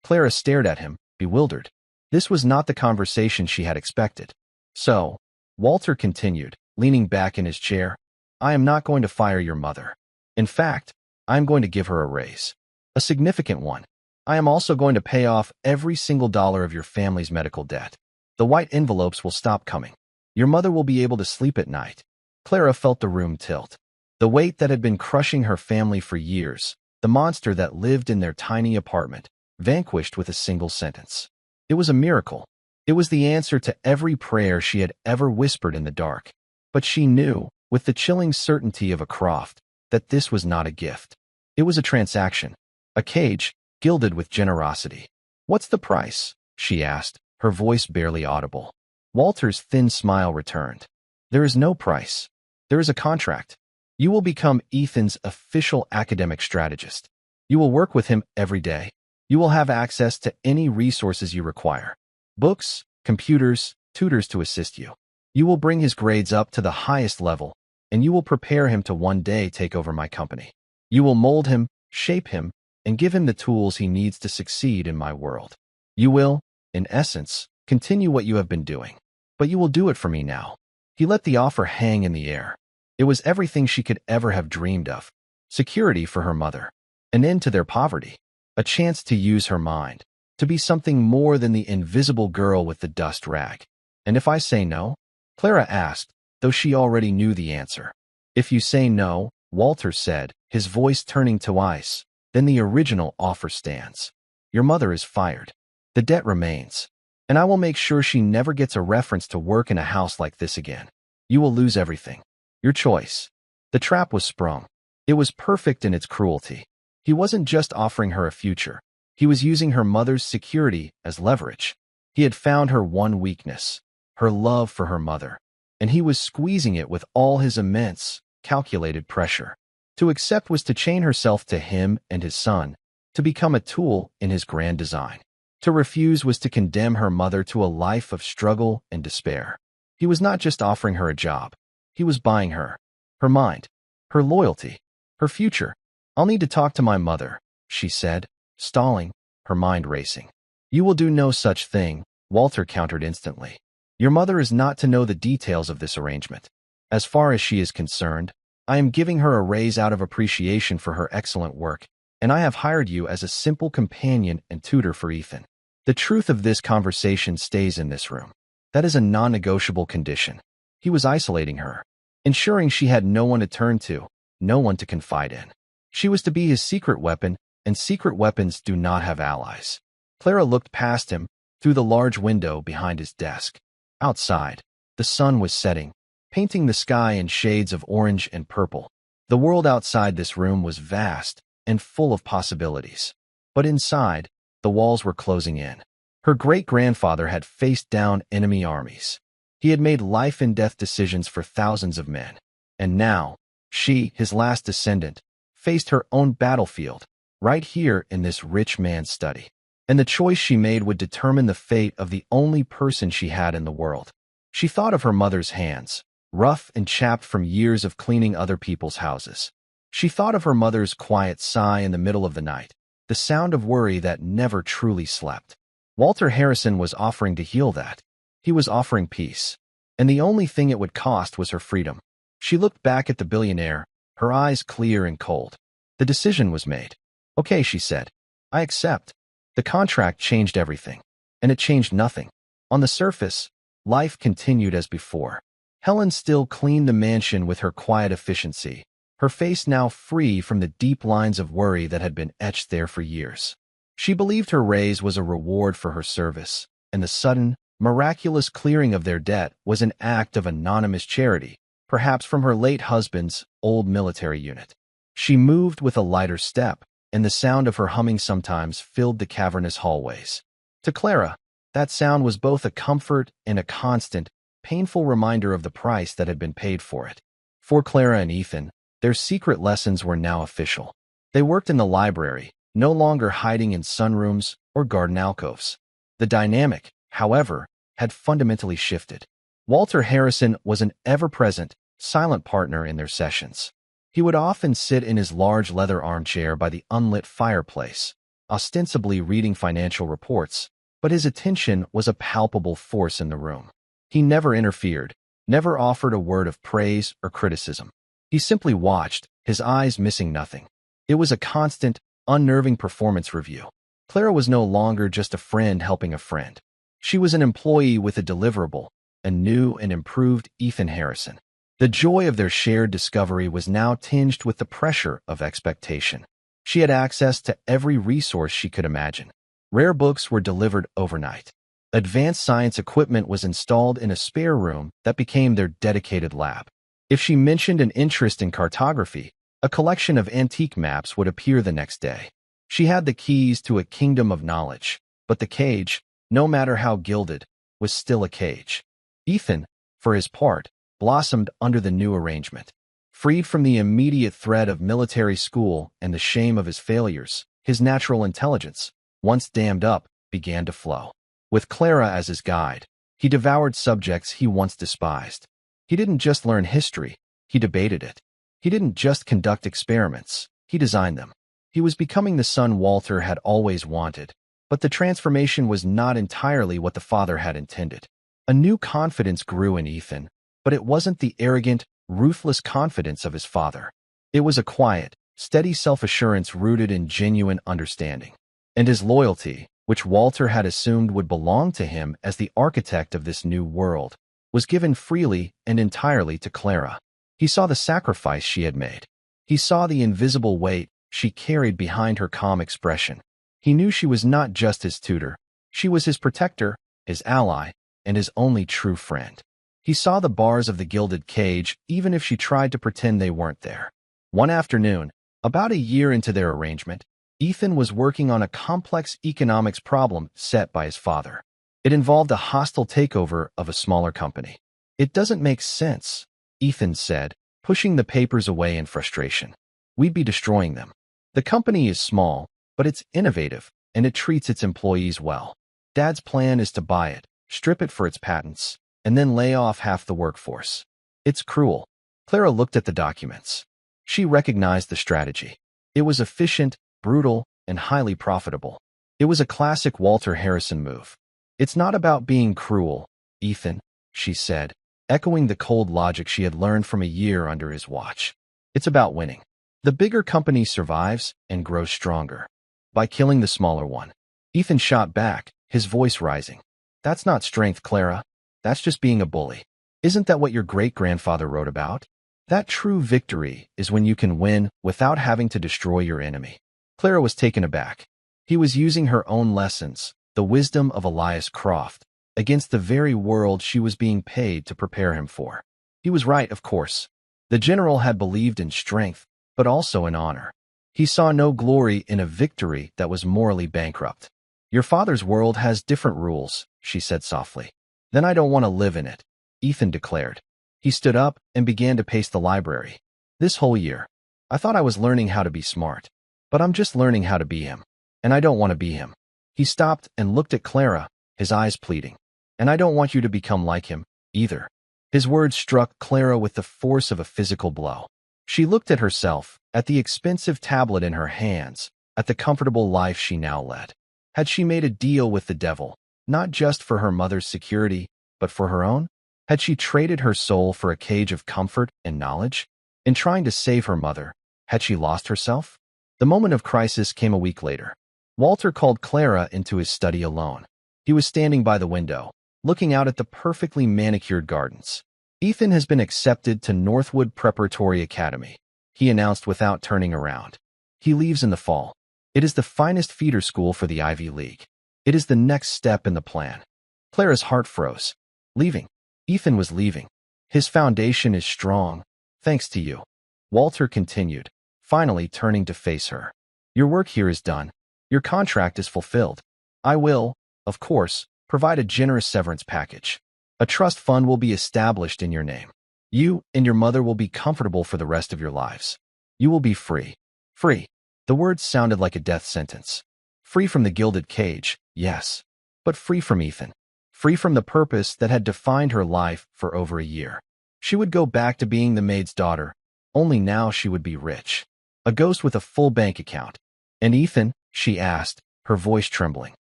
Clara stared at him, bewildered. This was not the conversation she had expected. "So," Walter continued, leaning back in his chair, "I am not going to fire your mother. In fact, I am going to give her a raise. A significant one. I am also going to pay off every single dollar of your family's medical debt. The white envelopes will stop coming. Your mother will be able to sleep at night. Clara felt the room tilt. The weight that had been crushing her family for years, the monster that lived in their tiny apartment, vanquished with a single sentence. It was a miracle. It was the answer to every prayer she had ever whispered in the dark. But she knew, with the chilling certainty of a Croft, that this was not a gift. It was a transaction. A cage, gilded with generosity. "What's the price?" she asked, her voice barely audible. Walter's thin smile returned. "There is no price. There is a contract. You will become Ethan's official academic strategist. You will work with him every day. You will have access to any resources you require. Books, computers, tutors to assist you. You will bring his grades up to the highest level, and you will prepare him to one day take over my company. You will mold him, shape him, and give him the tools he needs to succeed in my world. You will, in essence, continue what you have been doing. But you will do it for me now." He let the offer hang in the air. It was everything she could ever have dreamed of. Security for her mother. An end to their poverty. A chance to use her mind. To be something more than the invisible girl with the dust rag. "And if I say no?" Clara asked, though she already knew the answer. "If you say no," Walter said, his voice turning to ice, "then the original offer stands. Your mother is fired. The debt remains. And I will make sure she never gets a reference to work in a house like this again. You will lose everything. Your choice." The trap was sprung. It was perfect in its cruelty. He wasn't just offering her a future. He was using her mother's security as leverage. He had found her one weakness, her love for her mother, and he was squeezing it with all his immense, calculated pressure. To accept was to chain herself to him and his son, to become a tool in his grand design. To refuse was to condemn her mother to a life of struggle and despair. He was not just offering her a job. He was buying her mind, her loyalty, her future. "I'll need to talk to my mother," she said, stalling, her mind racing. "You will do no such thing," Walter countered instantly. "Your mother is not to know the details of this arrangement. As far as she is concerned, I am giving her a raise out of appreciation for her excellent work, and I have hired you as a simple companion and tutor for Ethan. The truth of this conversation stays in this room. That is a non-negotiable condition." He was isolating her, ensuring she had no one to turn to, no one to confide in. She was to be his secret weapon, and secret weapons do not have allies. Clara looked past him, through the large window behind his desk. Outside, the sun was setting, painting the sky in shades of orange and purple. The world outside this room was vast and full of possibilities. But inside, the walls were closing in. Her great-grandfather had faced down enemy armies. He had made life-and-death decisions for thousands of men. And now, she, his last descendant, faced her own battlefield, right here in this rich man's study. And the choice she made would determine the fate of the only person she had in the world. She thought of her mother's hands, rough and chapped from years of cleaning other people's houses. She thought of her mother's quiet sigh in the middle of the night, the sound of worry that never truly slept. Walter Harrison was offering to heal that. He was offering peace. And the only thing it would cost was her freedom. She looked back at the billionaire, her eyes clear and cold. The decision was made. "Okay," she said. "I accept." The contract changed everything. And it changed nothing. On the surface, life continued as before. Helen still cleaned the mansion with her quiet efficiency, her face now free from the deep lines of worry that had been etched there for years. She believed her raise was a reward for her service, and the sudden, miraculous clearing of their debt was an act of anonymous charity, perhaps from her late husband's old military unit. She moved with a lighter step, and the sound of her humming sometimes filled the cavernous hallways. To Clara, that sound was both a comfort and a constant, painful reminder of the price that had been paid for it. For Clara and Ethan, their secret lessons were now official. They worked in the library, no longer hiding in sunrooms or garden alcoves. The dynamic, however, had fundamentally shifted. Walter Harrison was an ever-present, silent partner in their sessions. He would often sit in his large leather armchair by the unlit fireplace, ostensibly reading financial reports, but his attention was a palpable force in the room. He never interfered, never offered a word of praise or criticism. He simply watched, his eyes missing nothing. It was a constant, unnerving performance review. Clara was no longer just a friend helping a friend. She was an employee with a deliverable, a new and improved Ethan Harrison. The joy of their shared discovery was now tinged with the pressure of expectation. She had access to every resource she could imagine. Rare books were delivered overnight. Advanced science equipment was installed in a spare room that became their dedicated lab. If she mentioned an interest in cartography, a collection of antique maps would appear the next day. She had the keys to a kingdom of knowledge, but the cage, no matter how gilded, was still a cage. Ethan, for his part, blossomed under the new arrangement. Freed from the immediate threat of military school and the shame of his failures, his natural intelligence, once dammed up, began to flow. With Clara as his guide, he devoured subjects he once despised. He didn't just learn history, he debated it. He didn't just conduct experiments, he designed them. He was becoming the son Walter had always wanted, but the transformation was not entirely what the father had intended. A new confidence grew in Ethan, but it wasn't the arrogant, ruthless confidence of his father. It was a quiet, steady self-assurance rooted in genuine understanding. And his loyalty, which Walter had assumed would belong to him as the architect of this new world, was given freely and entirely to Clara. He saw the sacrifice she had made. He saw the invisible weight she carried behind her calm expression. He knew she was not just his tutor. She was his protector, his ally, and his only true friend. He saw the bars of the gilded cage, even if she tried to pretend they weren't there. One afternoon, about a year into their arrangement, Ethan was working on a complex economics problem set by his father. It involved a hostile takeover of a smaller company. "It doesn't make sense," Ethan said, pushing the papers away in frustration. "We'd be destroying them. The company is small, but it's innovative, and it treats its employees well. Dad's plan is to buy it, strip it for its patents, and then lay off half the workforce. It's cruel." Clara looked at the documents. She recognized the strategy. It was efficient, brutal, and highly profitable. It was a classic Walter Harrison move. "It's not about being cruel, Ethan," she said, echoing the cold logic she had learned from a year under his watch. "It's about winning. The bigger company survives and grows stronger by killing the smaller one." Ethan shot back, his voice rising. "That's not strength, Clara. That's just being a bully. Isn't that what your great-grandfather wrote about? That true victory is when you can win without having to destroy your enemy." Clara was taken aback. He was using her own lessons, the wisdom of Elias Croft, against the very world she was being paid to prepare him for. He was right, of course. The general had believed in strength, but also in honor. He saw no glory in a victory that was morally bankrupt. "Your father's world has different rules," she said softly. "Then I don't want to live in it," Ethan declared. He stood up and began to pace the library. "This whole year, I thought I was learning how to be smart, but I'm just learning how to be him, and I don't want to be him." He stopped and looked at Clara, his eyes pleading. "And I don't want you to become like him, either." His words struck Clara with the force of a physical blow. She looked at herself, at the expensive tablet in her hands, at the comfortable life she now led. Had she made a deal with the devil, not just for her mother's security, but for her own? Had she traded her soul for a cage of comfort and knowledge? In trying to save her mother, had she lost herself? The moment of crisis came a week later. Walter called Clara into his study alone. He was standing by the window, looking out at the perfectly manicured gardens. "Ethan has been accepted to Northwood Preparatory Academy," he announced without turning around. "He leaves in the fall. It is the finest feeder school for the Ivy League. It is the next step in the plan." Clara's heart froze. "Leaving?" Ethan was leaving. "His foundation is strong, thanks to you," Walter continued, finally turning to face her. "Your work here is done. Your contract is fulfilled. I will, of course, provide a generous severance package. A trust fund will be established in your name. You and your mother will be comfortable for the rest of your lives. You will be free." Free. The words sounded like a death sentence. Free from the gilded cage, yes, but free from Ethan. Free from the purpose that had defined her life for over a year. She would go back to being the maid's daughter, only now she would be rich. A ghost with a full bank account. "And Ethan?" she asked, her voice trembling.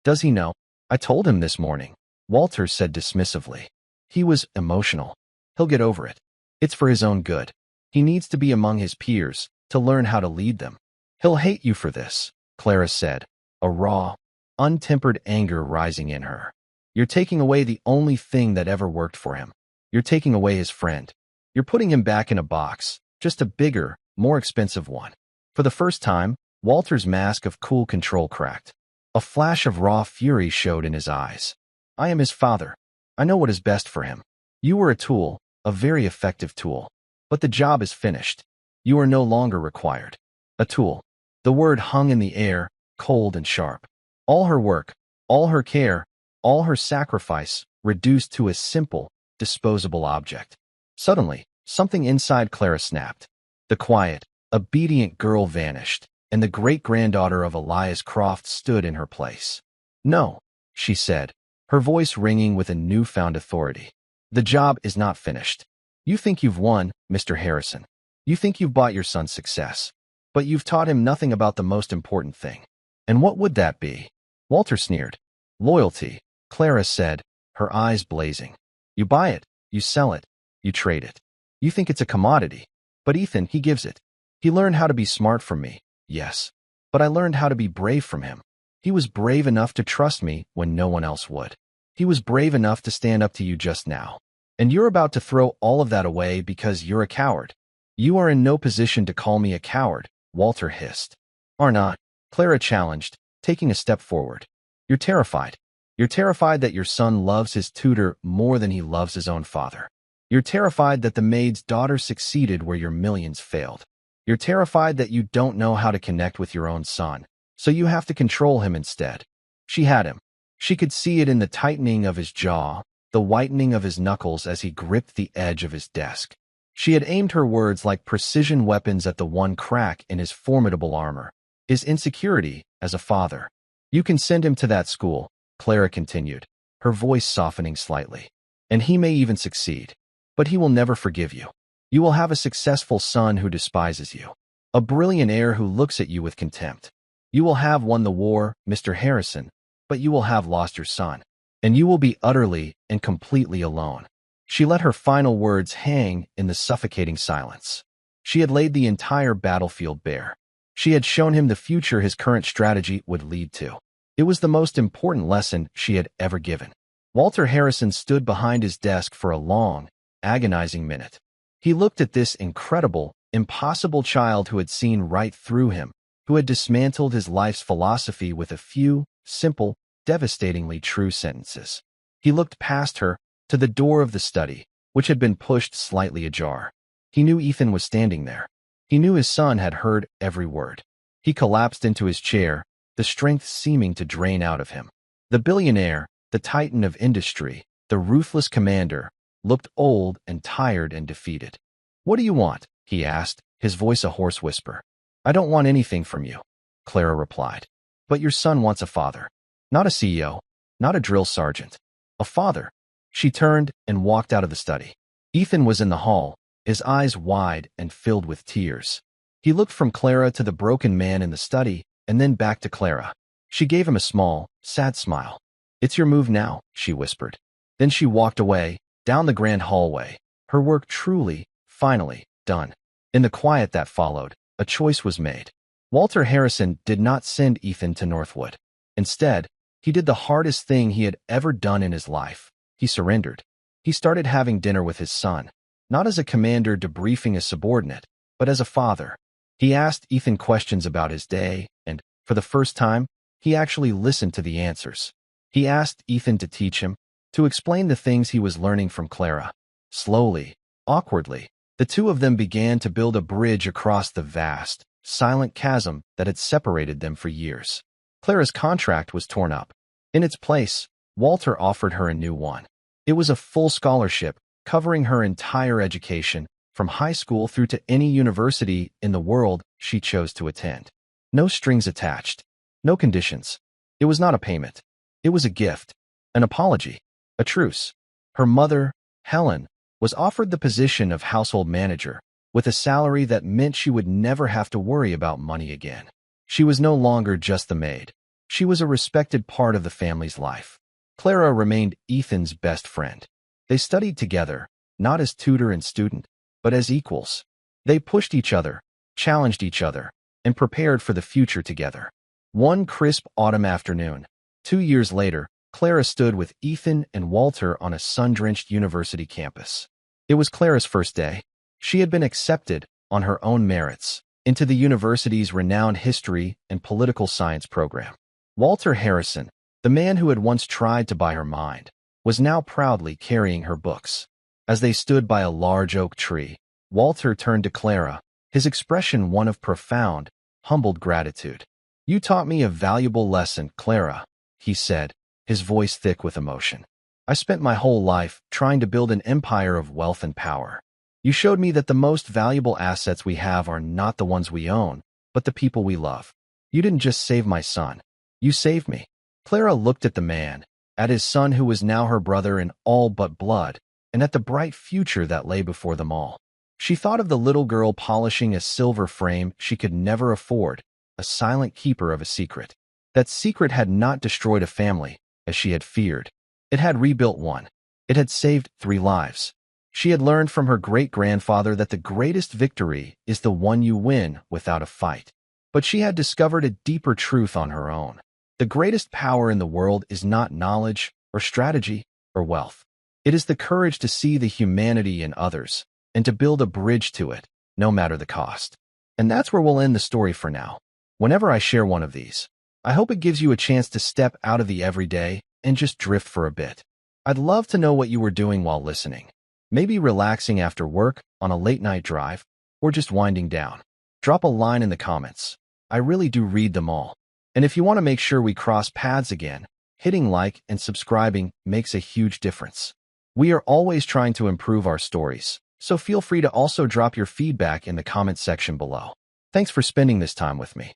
"Does he know?" "I told him this morning," Walter said dismissively. "He was emotional. He'll get over it. It's for his own good. He needs to be among his peers, to learn how to lead them." He'll hate you for this, Clara said, a raw, untempered anger rising in her. You're taking away the only thing that ever worked for him. You're taking away his friend. You're putting him back in a box, just a bigger, more expensive one. For the first time, Walter's mask of cool control cracked. A flash of raw fury showed in his eyes. I am his father. I know what is best for him. You were a tool, a very effective tool. But the job is finished. You are no longer required. A tool. The word hung in the air, cold and sharp. All her work, all her care, all her sacrifice, reduced to a simple, disposable object. Suddenly, something inside Clara snapped. The quiet, obedient girl vanished, and the great-granddaughter of Elias Croft stood in her place. No, she said, her voice ringing with a newfound authority. The job is not finished. You think you've won, Mr. Harrison. You think you've bought your son's success. But you've taught him nothing about the most important thing. And what would that be? Walter sneered. Loyalty, Clara said, her eyes blazing. You buy it, you sell it, you trade it. You think it's a commodity. But Ethan, he gives it. He learned how to be smart from me, yes. But I learned how to be brave from him. He was brave enough to trust me when no one else would. He was brave enough to stand up to you just now. And you're about to throw all of that away because you're a coward. You are in no position to call me a coward, Walter hissed. Are not, Clara challenged, taking a step forward. You're terrified. You're terrified that your son loves his tutor more than he loves his own father. You're terrified that the maid's daughter succeeded where your millions failed. You're terrified that you don't know how to connect with your own son, so you have to control him instead. She had him. She could see it in the tightening of his jaw, the whitening of his knuckles as he gripped the edge of his desk. She had aimed her words like precision weapons at the one crack in his formidable armor, his insecurity as a father. You can send him to that school, Clara continued, her voice softening slightly. And he may even succeed. But he will never forgive you. You will have a successful son who despises you. A brilliant heir who looks at you with contempt. You will have won the war, Mr. Harrison, but you will have lost your son. And you will be utterly and completely alone. She let her final words hang in the suffocating silence. She had laid the entire battlefield bare. She had shown him the future his current strategy would lead to. It was the most important lesson she had ever given. Walter Harrison stood behind his desk for a long, agonizing minute. He looked at this incredible, impossible child who had seen right through him, who had dismantled his life's philosophy with a few, simple, devastatingly true sentences. He looked past her, to the door of the study, which had been pushed slightly ajar. He knew Ethan was standing there. He knew his son had heard every word. He collapsed into his chair, the strength seeming to drain out of him. The billionaire, the titan of industry, the ruthless commander, looked old and tired and defeated. What do you want? He asked, his voice a hoarse whisper. I don't want anything from you, Clara replied. But your son wants a father. Not a CEO, not a drill sergeant. A father. She turned and walked out of the study. Ethan was in the hall, his eyes wide and filled with tears. He looked from Clara to the broken man in the study and then back to Clara. She gave him a small, sad smile. It's your move now, she whispered. Then she walked away, down the grand hallway, her work truly, finally, done. In the quiet that followed, a choice was made. Walter Harrison did not send Ethan to Northwood. Instead, he did the hardest thing he had ever done in his life. He surrendered. He started having dinner with his son, not as a commander debriefing a subordinate, but as a father. He asked Ethan questions about his day, and, for the first time, he actually listened to the answers. He asked Ethan to teach him, to explain the things he was learning from Clara. Slowly, awkwardly, the two of them began to build a bridge across the vast, silent chasm that had separated them for years. Clara's contract was torn up. In its place, Walter offered her a new one. It was a full scholarship, covering her entire education, from high school through to any university in the world she chose to attend. No strings attached. No conditions. It was not a payment. It was a gift. An apology. A truce. Her mother, Helen, was offered the position of household manager, with a salary that meant she would never have to worry about money again. She was no longer just the maid. She was a respected part of the family's life. Clara remained Ethan's best friend. They studied together, not as tutor and student, but as equals. They pushed each other, challenged each other, and prepared for the future together. One crisp autumn afternoon, 2 years later, Clara stood with Ethan and Walter on a sun-drenched university campus. It was Clara's first day. She had been accepted, on her own merits, into the university's renowned history and political science program. Walter Harrison, the man who had once tried to buy her mind, was now proudly carrying her books. As they stood by a large oak tree, Walter turned to Clara, his expression one of profound, humbled gratitude. "You taught me a valuable lesson, Clara," he said, his voice thick with emotion. "I spent my whole life trying to build an empire of wealth and power. You showed me that the most valuable assets we have are not the ones we own, but the people we love. You didn't just save my son. You saved me." Clara looked at the man, at his son who was now her brother in all but blood, and at the bright future that lay before them all. She thought of the little girl polishing a silver frame she could never afford, a silent keeper of a secret. That secret had not destroyed a family, as she had feared. It had rebuilt one. It had saved 3 lives. She had learned from her great-grandfather that the greatest victory is the one you win without a fight. But she had discovered a deeper truth on her own. The greatest power in the world is not knowledge, or strategy, or wealth. It is the courage to see the humanity in others, and to build a bridge to it, no matter the cost. And that's where we'll end the story for now. Whenever I share one of these, I hope it gives you a chance to step out of the everyday and just drift for a bit. I'd love to know what you were doing while listening. Maybe relaxing after work, on a late-night drive, or just winding down. Drop a line in the comments. I really do read them all. And if you want to make sure we cross paths again, hitting like and subscribing makes a huge difference. We are always trying to improve our stories, so feel free to also drop your feedback in the comment section below. Thanks for spending this time with me.